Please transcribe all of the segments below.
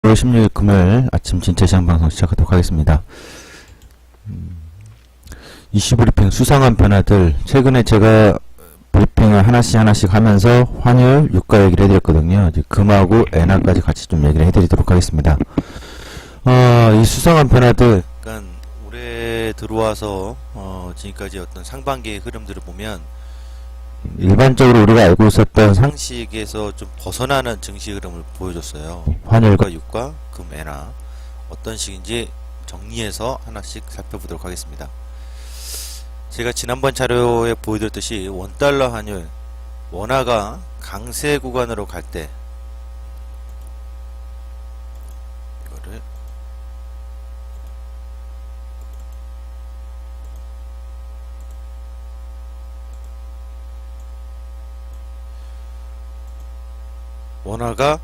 5월 16일 금요일 아침 진짜 시장 방송 시작하도록 하겠습니다. 이슈 브리핑 수상한 변화들, 최근에 제가 브리핑을 하나씩 하면서 환율, 유가 얘기를 해드렸거든요. 이제 금하고 엔화까지 같이 좀 얘기를 해드리도록 하겠습니다. 이 수상한 변화들, 그러니까 올해 들어와서 지금까지 어떤 상반기의 흐름들을 보면 일반적으로 우리가 알고 있었던 상식에서 좀 벗어나는 증시 흐름을 보여줬어요. 환율과 유가, 금, 엔화 어떤 식인지 정리해서 하나씩 살펴보도록 하겠습니다. 제가 지난번 자료에 보여드렸듯이 원달러 환율, 원화가 강세 구간으로 갈 때 이거를 원화가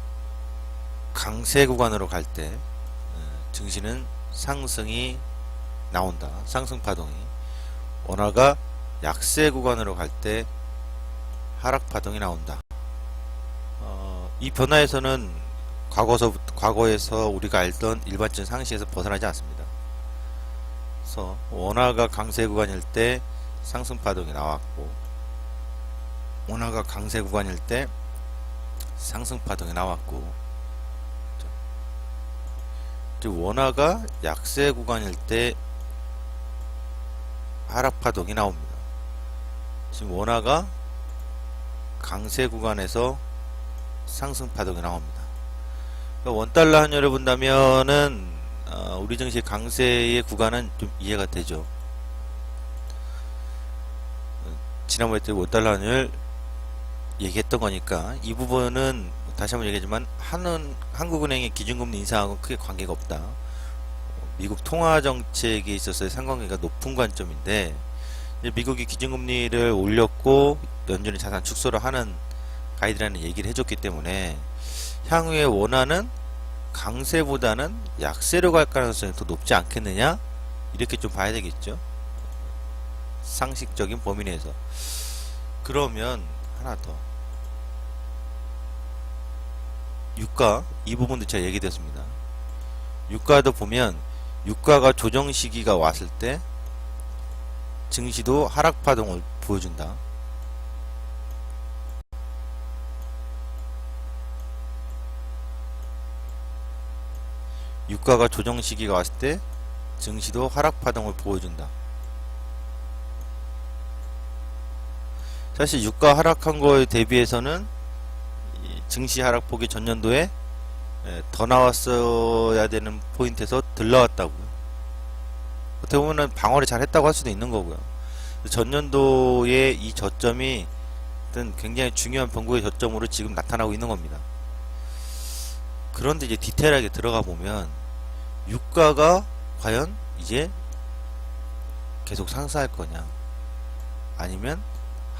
강세 구간으로 갈 때 증시는 상승이 나온다. 상승 파동이. 원화가 약세 구간으로 갈 때 하락 파동이 나온다. 이 변화에서는 과거에서 우리가 알던 일반적인 상식에서 벗어나지 않습니다. 그래서 원화가 강세 구간일 때 상승 파동이 나왔고, 원화가 강세 구간일 때 상승 파동이 나왔고, 원화가 약세 구간일 때 하락 파동이 나옵니다. 지금 원화가 강세 구간에서 상승 파동이 나옵니다. 그러니까 원달러 환율을 본다면은 우리 증시 강세의 구간은 좀 이해가 되죠. 지난번에 때 원달러 환율 얘기했던 거니까 이 부분은 다시 한번 얘기하지만 한국은행의 기준금리 인상하고는 크게 관계가 없다. 미국 통화정책에 있어서의 상관관계가 높은 관점인데, 미국이 기준금리를 올렸고 연준이 자산 축소를 하는 가이드라인을 얘기를 해줬기 때문에 향후에 원화는 강세보다는 약세로 갈 가능성이 더 높지 않겠느냐, 이렇게 좀 봐야 되겠죠. 상식적인 범위 내에서. 그러면 하나 더, 유가, 이 부분도 제가 얘기됐습니다. 유가도 보면 유가가 조정 시기가 왔을 때 증시도 하락 파동을 보여준다. 유가가 조정 시기가 왔을 때 증시도 하락 파동을 보여준다. 사실 유가 하락한 거에 대비해서는 증시 하락폭이 전년도에 더 나왔어야 되는 포인트에서 덜 나왔다고요. 어떻게 보면 방어를 잘 했다고 할 수도 있는 거고요. 전년도의 이 저점이 어떤 굉장히 중요한 변곡의 저점으로 지금 나타나고 있는 겁니다. 그런데 이제 디테일하게 들어가 보면 유가가 과연 이제 계속 상승할 거냐, 아니면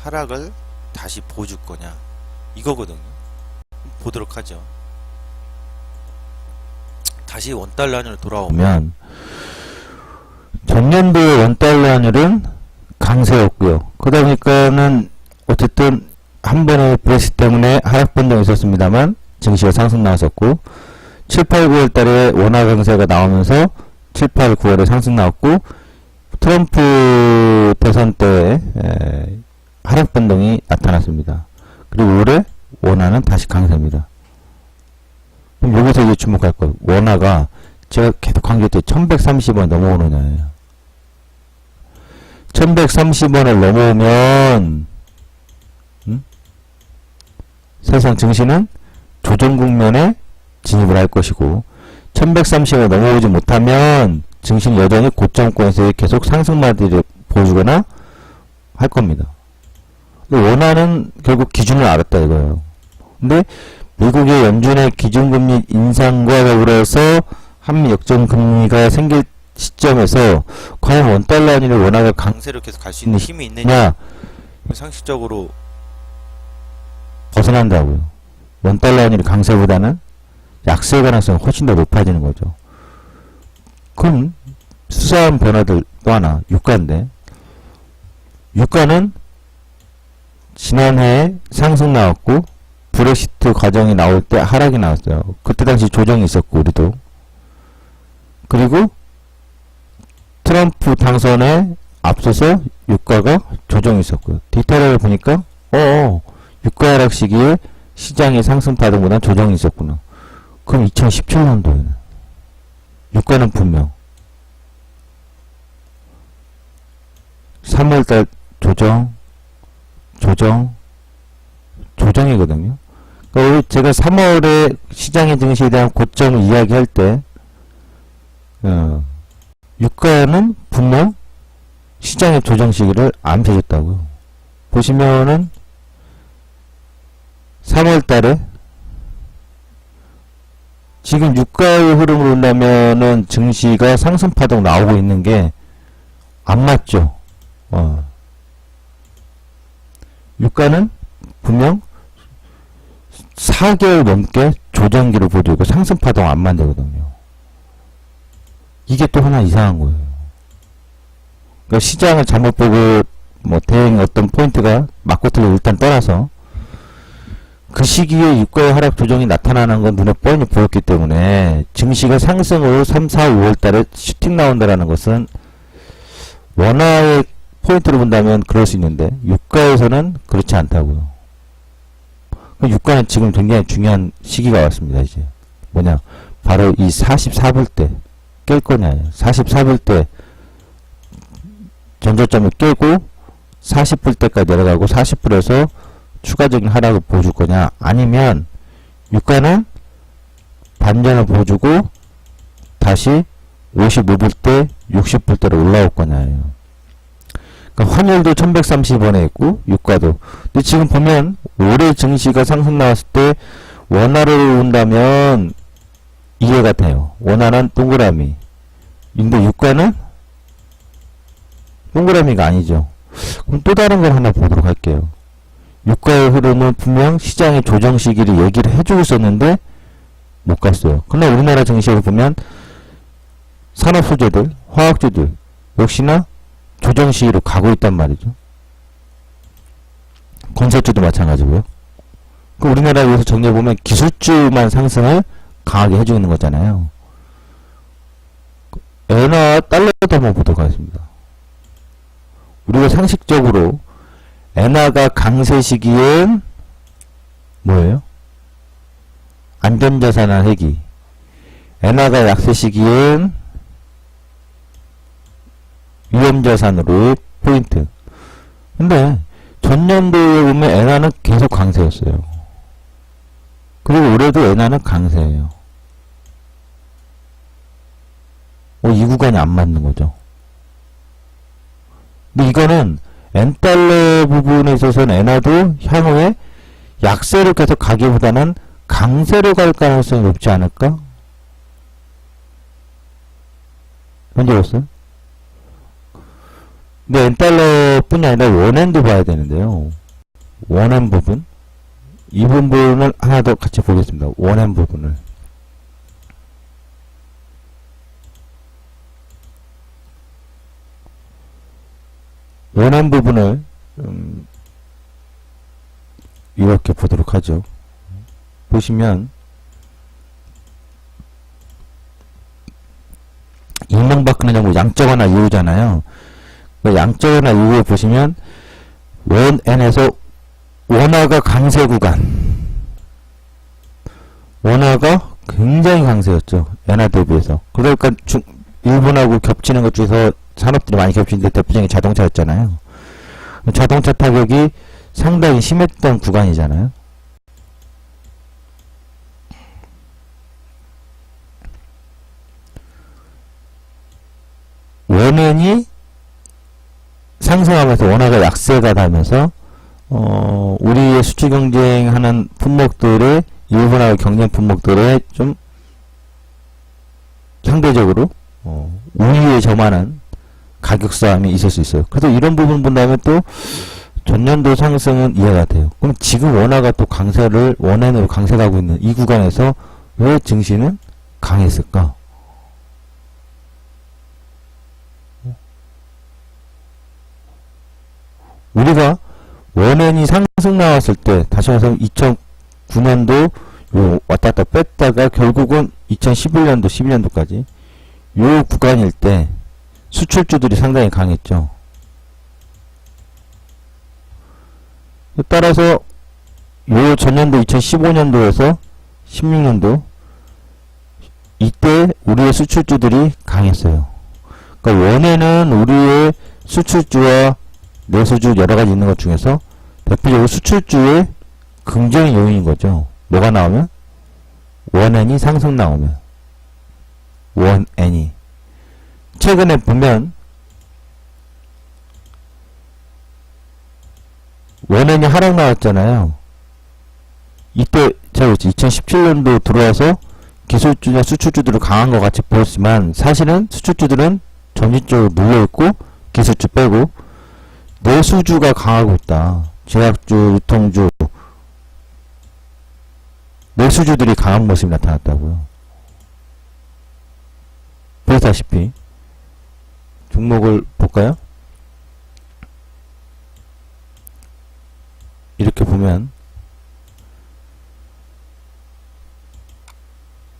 하락을 다시 보여줄 거냐, 이거거든요. 보도록 하죠. 다시 원달러 환율로 돌아오면 전년도의 원달러 환율은 강세였고요. 그러다 보니까는 어쨌든 한 번의 브렉시트 때문에 하락 변동이 있었습니다만 증시가 상승 나왔었고, 7, 8, 9월 달에 원화 강세가 나오면서 7, 8, 9월에 상승 나왔고, 트럼프 대선 때 하락 변동이 나타났습니다. 그리고 올해 원화는 다시 강세입니다. 그럼 여기서 이제 주목할 것, 원화가 제가 계속 강조했듯이 1130원 넘어오느냐예요. 1130원을 넘어오면 사실상 증시는 조정 국면에 진입을 할 것이고, 1130원을 넘어오지 못하면 증시는 여전히 고점권에서 계속 상승마디를 보여주거나 할 겁니다. 원화는 결국 기준을 알았다 이거예요. 근데 미국의 연준의 기준금리 인상과 더불어서 한미 역전금리가 생길 시점에서 과연 원달러 환율의 원화가 강세로 계속 갈 수 있는 힘이 있느냐, 상식적으로 벗어난다고요. 원달러 환율이 강세보다는 약세 가능성이 훨씬 더 높아지는 거죠. 그럼 수사한 변화들 또 하나, 유가인데, 유가는 지난해에 상승 나왔고 브렉시트 과정이 나올 때 하락이 나왔어요. 그때 당시 조정이 있었고, 우리도. 그리고 트럼프 당선에 앞서서 유가가 조정이 있었고요. 디테일을 보니까 유가 하락 시기에 시장의 상승 파동보다 조정이 있었구나. 그럼 2017년도에는 유가는 분명 3월달 조정이거든요. 그러니까 제가 3월에 시장의 증시에 대한 고점을 이야기할 때 유가는 분명 시장의 조정 시기를 안 펴줬다고요. 보시면은 3월달에 지금 유가의 흐름으로 본다면은 증시가 상승 파동 나오고 있는 게 안 맞죠. 유가는 분명 4개월 넘게 조정기를 보여주고 상승 파동 안 만들거든요. 이게 또 하나 이상한 거예요. 그러니까 시장을 잘못 보고 뭐 대응 어떤 포인트가 맞고 틀려 일단 떠나서 그 시기에 유가의 하락 조정이 나타나는 건 눈에 뻔히 보였기 때문에 증시가 상승으로 3, 4, 5월 달에 슈팅 나온다라는 것은 원화의 포인트로 본다면 그럴 수 있는데 유가에서는 그렇지 않다고요. 유가는 지금 굉장히 중요한 시기가 왔습니다. 이제 뭐냐 바로 이 44불 때 깰 거냐 44불 때 전저점을 깨고 40불 때까지 내려가고 40불에서 추가적인 하락을 보여줄 거냐 아니면 유가는 반전을 보여주고 다시 55불 때 60불 때로 올라올 거냐예요. 그러니까 환율도 1130원에 있고 유가도. 근데 지금 보면 올해 증시가 상승 나왔을 때 원화를 본다면 이해가 돼요. 원화는 동그라미. 근데 유가는 동그라미가 아니죠. 그럼 또 다른 걸 하나 보도록 할게요. 유가의 흐름은 분명 시장의 조정 시기를 얘기를 해주고 있었는데 못 갔어요. 근데 우리나라 증시를 보면 산업 소재들, 화학주들 역시나 조정 시기로 가고 있단 말이죠. 건설주도 마찬가지고요. 그 우리나라에서 정리해보면 기술주만 상승을 강하게 해주는 거잖아요. 엔화 달러도 한번 보도록 하겠습니다. 우리가 상식적으로 엔화가 강세 시기엔 뭐예요? 안전자산한 회기. 엔화가 약세 시기엔 위험자산으로 포인트. 근데 전년도에 보면 엔화는 계속 강세였어요. 그리고 올해도 엔화는 강세예요. 이 구간이 안 맞는 거죠. 근데 이거는 엔달러 부분에 있어서는 엔화도 향후에 약세로 계속 가기보다는 강세로 갈 가능성이 높지 않을까? 현재로서. 근데 엔달러 뿐이 아니라 원엔도 봐야 되는데요. 원엔 부분. 이 부분을 하나 더 같이 보겠습니다. 원엔 부분을. 원한 부분을 이렇게 보도록 하죠. 보시면 이명박근혜 정부 양적 완화 이후잖아요. 그 양적 완화 이후에 보시면 원엔에서 원화가 강세 구간, 원화가 굉장히 강세였죠. 엔화 대비해서. 그러니까 일본하고 겹치는 것 중에서 산업들이 많이 겹치는데 대표적인 자동차였잖아요. 자동차 타격이 상당히 심했던 구간이잖아요. 원엔이 상승하면서 원화가 약세가 되면서 우리의 수출 경쟁하는 품목들의 일본하고 경쟁 품목들의 좀 상대적으로 우위에 점하는 가격 싸움이 있을 수 있어요. 그래서 이런 부분 본다면 또 전년도 상승은 이해가 돼요. 그럼 지금 원화가 또 강세를 원엔으로 강세가고 있는 이 구간에서 왜 증시는 강했을까? 우리가 원엔이 상승 나왔을 때 다시 말해서 9년도 요 왔다 갔다 뺐다가 결국은 2011년도 12년도까지 요 구간일 때 수출주들이 상당히 강했죠. 따라서 요 전년도 2015년도에서 16년도 이때 우리의 수출주들이 강했어요. 그러니까 원에는 우리의 수출주와 내수주 여러가지 있는 것 중에서 대표적으로 수출주의 긍정의 요인인 거죠. 뭐가 나오면? 원엔이 상승 나오면. 원엔이. 최근에 보면 원엔이 하락 나왔잖아요. 이때 제가 2017년도 들어와서 기술주나 수출주들을 강한 것 같이 보였지만 사실은 수출주들은 전지적으로 눌려있고 기술주 빼고 내수주가 강하고 있다. 제약주, 유통주, 내수주들이 강한 모습이 나타났다고요. 보시다시피 종목을 볼까요? 이렇게 보면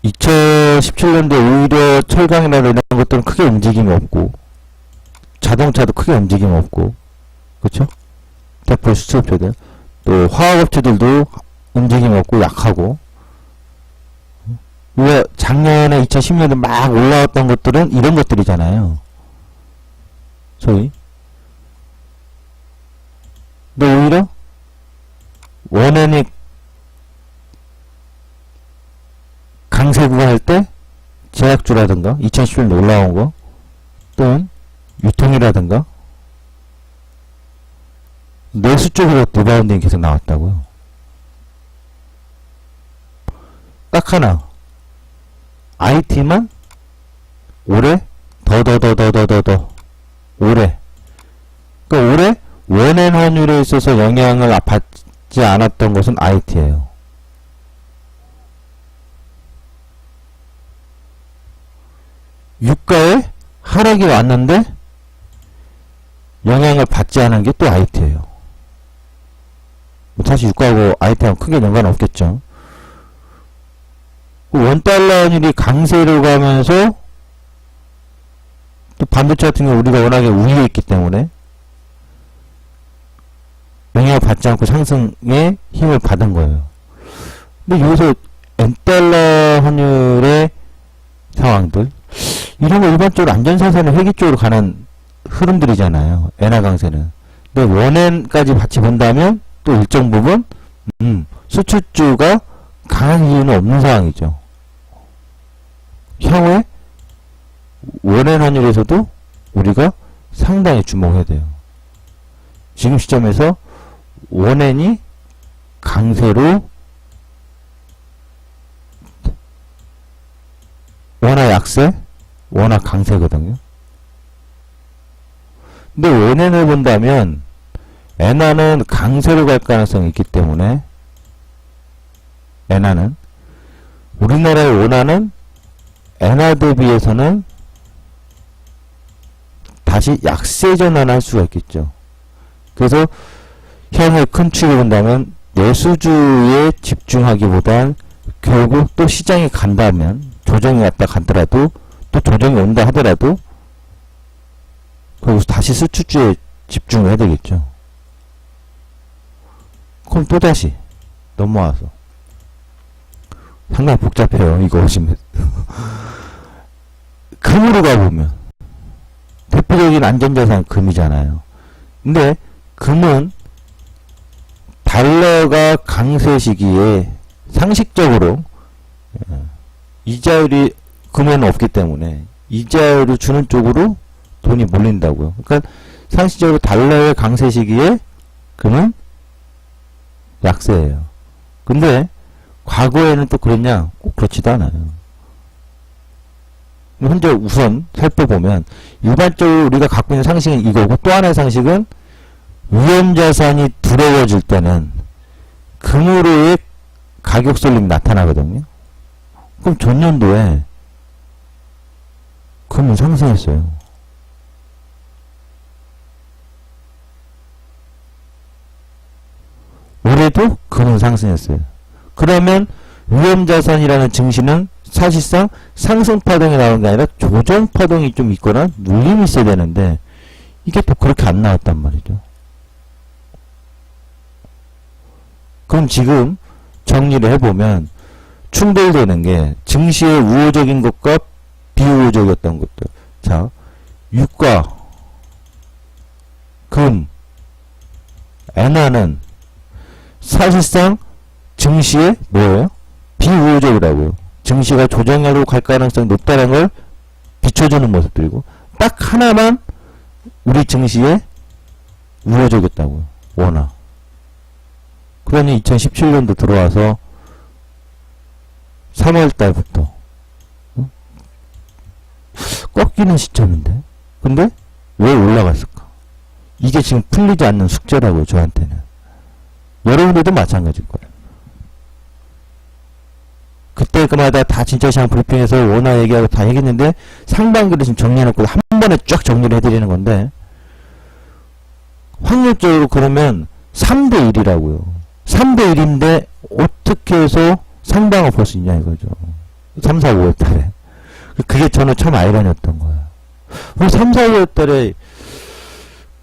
2017년도에 오히려 철강이나 이런 것들은 크게 움직임이 없고 자동차도 크게 움직임이 없고 그쵸? 대표 수출업체들 또 화학업체들도 움직임이 없고 약하고 왜 작년에 2010년에 막 올라왔던 것들은 이런 것들이잖아요. 소위 근데 오히려 원엔이 강세 구간일 때 제약주라든가 2011년 올라온 거 또는 유통이라든가 내수 쪽으로 리바운딩이 계속 나왔다고요. 딱 하나 IT만 올해 더 올해 그러니까 올해 원엔 환율에 있어서 영향을 받지 않았던 것은 IT예요. 유가에 하락이 왔는데 영향을 받지 않은 게 또 IT예요. 사실 유가하고 IT하고 크게 연관은 없겠죠. 원달러 환율이 강세로 가면서 또 반도체 같은 경우 우리가 워낙에 우위에 있기 때문에 영향을 받지 않고 상승에 힘을 받은 거예요. 근데 여기서 엔달러 환율의 상황들 이런 거 일반적으로 안전사세는 회기 쪽으로 가는 흐름들이잖아요. 엔화 강세는. 근데 원엔까지 같이 본다면 또 일정 부분 수출주가 강한 이유는 없는 상황이죠. 향후에 원엔 환율에서도 우리가 상당히 주목해야 돼요. 지금 시점에서 원엔이 강세로 원화 약세, 원화 강세거든요. 근데 원엔을 본다면 엔화는 강세로 갈 가능성이 있기 때문에 엔화는 우리나라의 원화는 엔화 대비해서는 다시 약세 전환할 수가 있겠죠. 그래서 향후 큰 축을 본다면 내수주에 집중하기보단 결국 또 시장이 간다면 조정이 왔다 가더라도 또 조정이 온다 하더라도 거기서 다시 수출주에 집중을 해야 되겠죠. 그럼 또다시 넘어와서 상당히 복잡해요. 이거 보시면 금으로 가보면 대표적인 안전자산 금이잖아요. 근데 금은 달러가 강세 시기에 상식적으로 이자율이 금에는 없기 때문에 이자율을 주는 쪽으로 돈이 몰린다고요. 그러니까 상식적으로 달러의 강세 시기에 금은 약세예요. 근데 과거에는 또 그랬냐? 꼭 그렇지도 않아요. 현재 우선 살펴보면 일반적으로 우리가 갖고 있는 상식은 이거고 또 하나의 상식은 위험자산이 두려워질 때는 금으로의 가격 쏠림이 나타나거든요. 그럼 전년도에 금은 상승했어요. 올해도 금은 상승했어요. 그러면 위험자산이라는 증시는 사실상 상승 파동이 나오는 게 아니라 조정 파동이 좀 있거나 눌림이 있어야 되는데 이게 또 그렇게 안 나왔단 말이죠. 그럼 지금 정리를 해보면 충돌되는 게 증시의 우호적인 것과 비우호적이었던 것들. 자, 유가, 금, 엔화는 사실상 증시에 뭐예요? 비우호적이라고요. 증시가 조정으로 갈 가능성이 높다는 걸 비춰주는 모습들이고 딱 하나만 우리 증시에 우호적이었다고요. 워낙. 그러니 2017년도 들어와서 3월달부터 꺾이는 시점인데 근데 왜 올라갔을까? 이게 지금 풀리지 않는 숙제라고요. 저한테는. 여러분들도 마찬가지일 거예요. 그때 그마다 다 진짜 시장 브리핑에서 원화 얘기하고 다 얘기했는데 상반기를 지금 정리해놓고 한 번에 쫙 정리를 해드리는 건데 확률적으로 그러면 3대 1이라고요. 3대 1인데 어떻게 해서 상방을 볼 수 있냐 이거죠. 3, 4, 5월 달에. 그게 저는 참 아이러니였던 거예요. 우리 3, 4, 5월 달에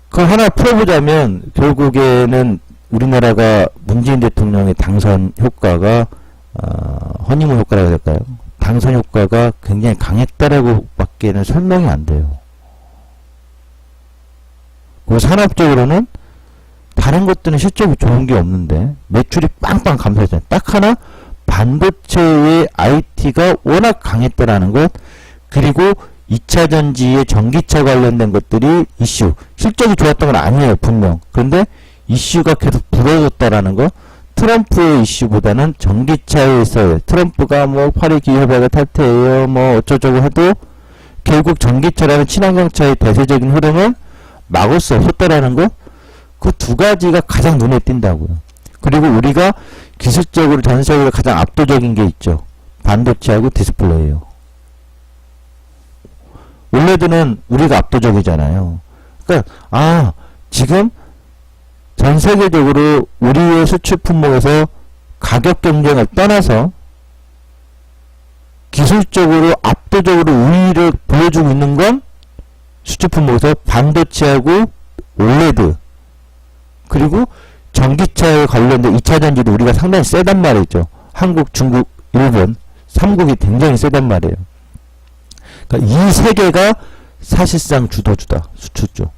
그걸 하나 풀어보자면 결국에는 우리나라가 문재인 대통령의 당선 효과가 허니문 효과라고 해야 될까요? 당선 효과가 굉장히 강했다라고 밖에는 설명이 안 돼요. 그리고 산업적으로는 다른 것들은 실적이 좋은 게 없는데 매출이 빵빵 감소했잖아요. 딱 하나 반도체의 IT가 워낙 강했다라는 것 그리고 2차 전지의 전기차 관련된 것들이 이슈 실적이 좋았던 건 아니에요. 분명. 그런데 이슈가 계속 불어졌다라는 거 트럼프의 이슈보다는 전기차에서 트럼프가 뭐 파리 기후협약을 탈퇴해요 뭐 어쩌저쩌고 해도 결국 전기차라는 친환경차의 대세적인 흐름을 막을 수 없었다라는 거 그 두 가지가 가장 눈에 띈다고요. 그리고 우리가 기술적으로 전 세계로 가장 압도적인 게 있죠. 반도체하고 디스플레이요. 올레드는 우리가 압도적이잖아요. 그러니까 지금 전 세계적으로 우리의 수출 품목에서 가격 경쟁을 떠나서 기술적으로 압도적으로 우위를 보여주고 있는 건 수출 품목에서 반도체하고 올레드 그리고 전기차에 관련된 2차 전지도 우리가 상당히 세단 말이죠. 한국, 중국, 일본 3국이 굉장히 세단 말이에요. 그러니까 이 세 개가 사실상 주도주다. 수출 쪽.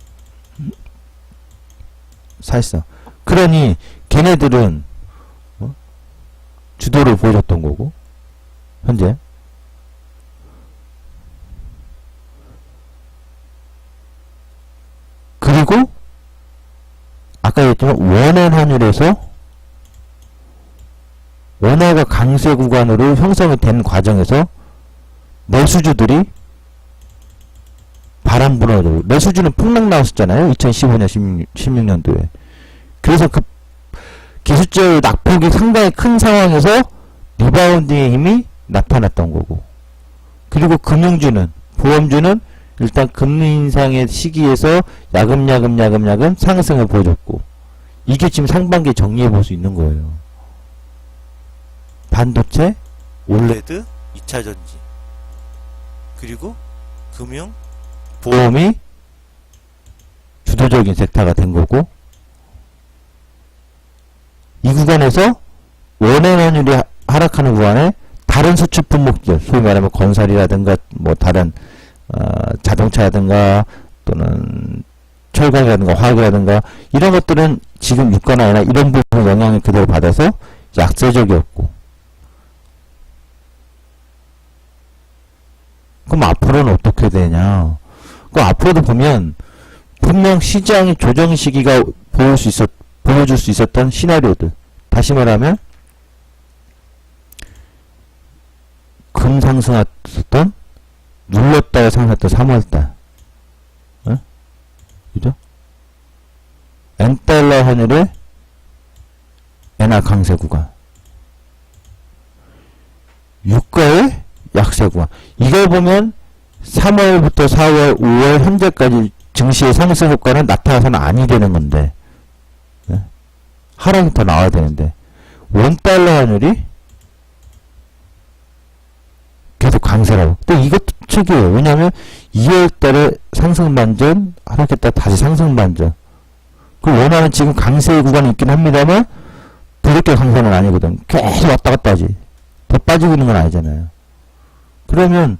사실상. 그러니 걔네들은 주도를 보여줬던 거고 현재 그리고 아까 얘기했지만 원엔 환율에서 원화가 강세 구간으로 형성이 된 과정에서 내수주들이 바람 불어가지고 내수주는 폭락 나왔었잖아요. 2015년 16년도에. 그래서 그 기술적 낙폭이 상당히 큰 상황에서 리바운딩의 힘이 나타났던 거고 그리고 금융주는 보험주는 일단 금리 인상의 시기에서 야금야금 상승을 보여줬고 이게 지금 상반기에 정리해 볼 수 있는 거예요. 반도체, 올레드, 2차 전지 그리고 금융, 보험이 주도적인 섹터가 된 거고 이 구간에서 원엔 환율이 하락하는 구간에 다른 수출 품목들 소위 말하면 건설이라든가 뭐 다른 자동차라든가 또는 철강이라든가 화학이라든가 이런 것들은 지금 유가나 아니라 이런 부분 영향을 그대로 받아서 약세적이었고 그럼 앞으로는 어떻게 되냐 그 앞으로도 보면 분명 시장의 조정 시기가 보여줄 수 있었던 시나리오들 다시 말하면 금 상승했었던 눌렀다가 상승했던 3월달 그죠? 엔달러 환율의 엔화 강세 구간 유가의 약세 구간 이걸 보면 3월부터 4월, 5월 현재까지 증시의 상승 효과는 나타나서는 아니 되는 건데 하락이 더 나와야 되는데 원달러 환율이 계속 강세라고. 또 이것도 특이해요. 왜냐하면 2월달에 상승 반전, 하락했다 다시 상승 반전. 그 원화는 지금 강세 구간이 있긴 합니다만 그렇게 강세는 아니거든. 계속 왔다 갔다 하지. 더 빠지고 있는 건 아니잖아요. 그러면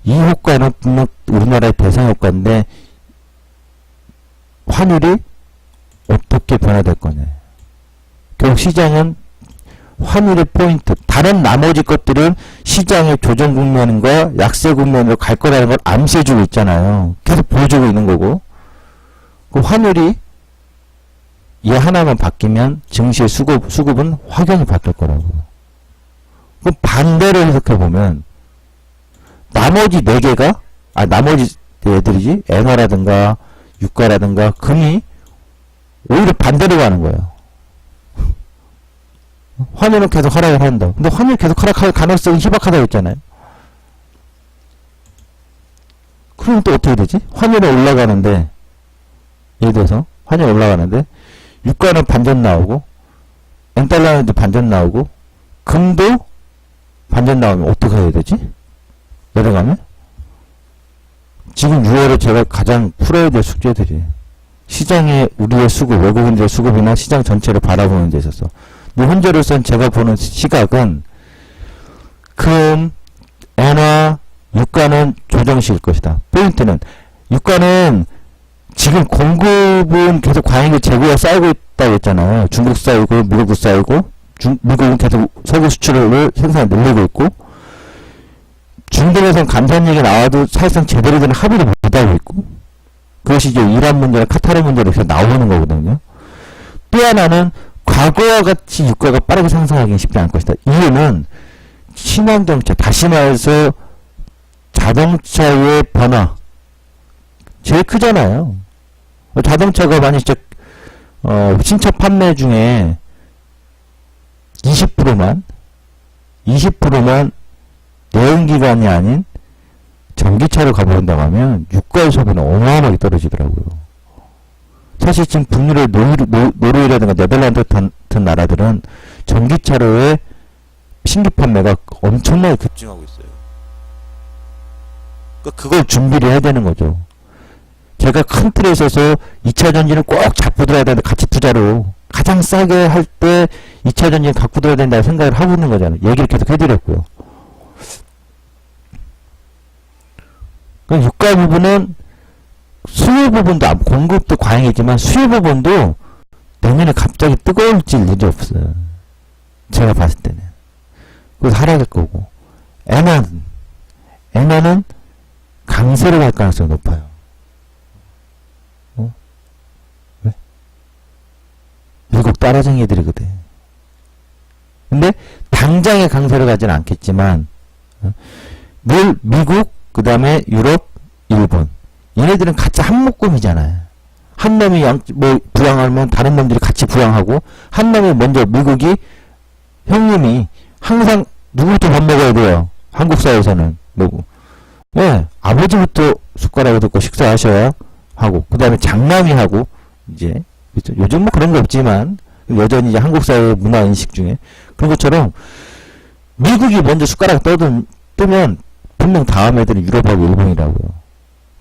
이 효과는 분명 우리나라의 대상 효과인데 환율이 어떻게 변화될 거냐. 결국 시장은 환율의 포인트, 다른 나머지 것들은 시장의 조정 국면과 약세 국면으로 갈 거라는 걸 암시해주고 있잖아요. 계속 보여주고 있는 거고. 그 환율이 얘 하나만 바뀌면 증시의 수급은 확연히 바뀔 거라고. 그럼 반대로 해석해보면 나머지 4개가 나머지 애들이지 엔화라든가 유가라든가 금이 오히려 반대로 가는 거예요. 환율은 계속 하락을 한다. 근데 환율 계속 하락할 가능성이 희박하다고 했잖아요. 그럼 또 어떻게 되지? 환율이 올라가는데, 예를 들어서 환율이 올라가는데 유가는 반전 나오고 엔달러도 반전 나오고 금도 반전 나오면 어떻게 해야 되지? 내려가면? 지금 6월에 제가 가장 풀어야 될 숙제들이 시장의 우리의 수급, 외국인들의 수급이나 시장 전체를 바라보는 데 있어서 현재로선 제가 보는 시각은 금, 엔화, 유가는 조정식일 것이다. 포인트는 유가는 지금 공급은 계속 과잉의 재고가 쌓이고 있다고 했잖아요. 중국 쌓이고 미국도 쌓이고 미국은 계속 석유 수출을 생산을 늘리고 있고 중동에선 감산 얘기 나와도 사실상 제대로 된 합의를 못하고 있고 그것이 이제 이란 문제나 카타르 문제로 계속 나오는 거거든요. 또 하나는 과거와 같이 유가가 빠르게 상승하기는 쉽지 않을 것이다. 이유는 친환경차, 다시 말해서 자동차의 변화 제일 크잖아요. 자동차가 만약 진짜 신차 판매 중에 20%만 내연기관이 아닌 전기차로 가버린다고 하면 유가의 소비는 어마어마하게 떨어지더라고요. 사실 지금 북유럽 노르웨이라든가 네덜란드 같은 나라들은 전기차로의 신규 판매가 엄청나게 급증하고 있어요. 그러니까 그걸 준비를 해야 되는 거죠. 제가 큰 틀에 있어서 2차 전지는 꼭 잡고 들어야 되는데 가치 투자로 가장 싸게 할 때 2차 전지는 갖고 들어야 된다고 생각을 하고 있는 거잖아요. 얘기를 계속 해드렸고요. 그 유가 부분은 수요 부분도 공급도 과잉이지만 수요 부분도 내년에 갑자기 뜨거울질 일이 없어요. 제가 봤을 때는. 그래서 하락할 거고. 엔화는 강세로 갈 가능성이 높아요. 왜? 미국 따라쟁이 애들이거든. 근데 당장의 강세로 가지는 않겠지만 늘 미국 그 다음에 유럽, 일본 얘네들은 같이 한 묶음이잖아요. 한 놈이 부양하면 다른 놈들이 같이 부양하고 한 놈이 먼저 미국이 형님이 항상 누구부터 밥 먹어야 돼요. 한국 사회에서는 누구? 네, 아버지부터 숟가락을 듣고 식사하셔야 하고 그 다음에 장남이 하고 이제 그렇죠? 요즘 뭐 그런 거 없지만 여전히 이제 한국 사회 문화 인식 중에 그런 것처럼 미국이 먼저 숟가락 뜨면 분명 다음 애들은 유럽하고 일본이라고요.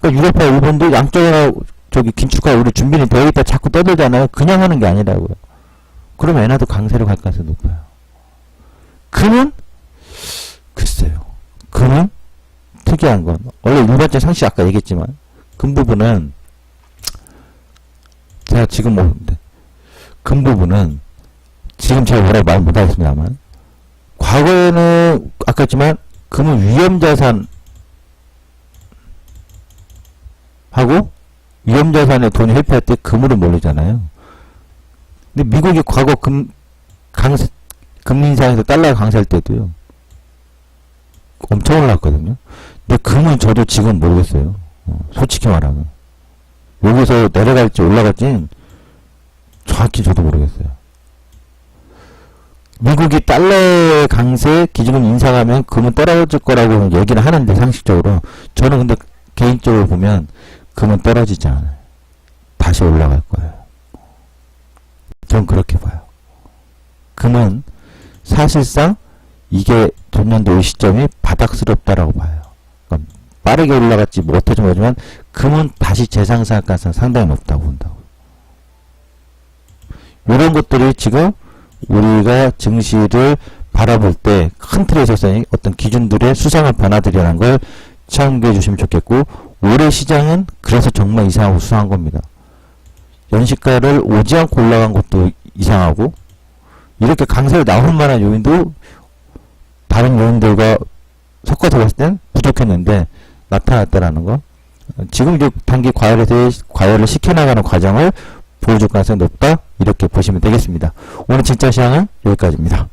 그러니까 유럽하고 일본도 양쪽으로 저기 긴축하고 우리 준비는 되어 있다 자꾸 떠들잖아요. 그냥 하는 게 아니라고요. 그러면 엔화도 강세로 갈 가능성이 높아요. 금은 글쎄요. 금은 특이한 건 원래 일반적 상식 아까 얘기했지만 금 부분은 제가 지금 금 부분은 지금 제가 뭐라고 말 못하겠습니다만 과거에는 아까 했지만 금은 위험자산 하고 위험자산에 돈이 회피할 때 금으로 몰리잖아요. 근데 미국이 과거 금리 인상에서 달러가 강세할 때도요. 엄청 올랐거든요. 근데 금은 저도 지금 모르겠어요. 솔직히 말하면. 여기서 내려갈지 올라갈지 정확히 저도 모르겠어요. 미국이 달러의 강세 기준금 인상하면 금은 떨어질 거라고 얘기는 하는데 상식적으로 저는 근데 개인적으로 보면 금은 떨어지지 않아요. 다시 올라갈 거예요. 전 그렇게 봐요. 금은 사실상 이게 전년도 이 시점이 바닥스럽다라고 봐요. 그러니까 빠르게 올라갔지 못해서 모르지만 금은 다시 재상승할 가능성이 상당히 높다고 본다고. 이런 것들이 지금 우리가 증시를 바라볼 때 큰 틀에 있어서 어떤 기준들의 수상한 변화들이라는 걸 참고해 주시면 좋겠고, 올해 시장은 그래서 정말 이상하고 수상한 겁니다. 연시가를 오지 않고 올라간 것도 이상하고, 이렇게 강세로 나올 만한 요인도 다른 요인들과 섞어서 봤을 땐 부족했는데 나타났다라는 거. 지금 이제 단기 과열을 시켜나가는 과정을 보여줄 가능성이 높다, 이렇게 보시면 되겠습니다. 오늘 진짜 시황은 여기까지입니다.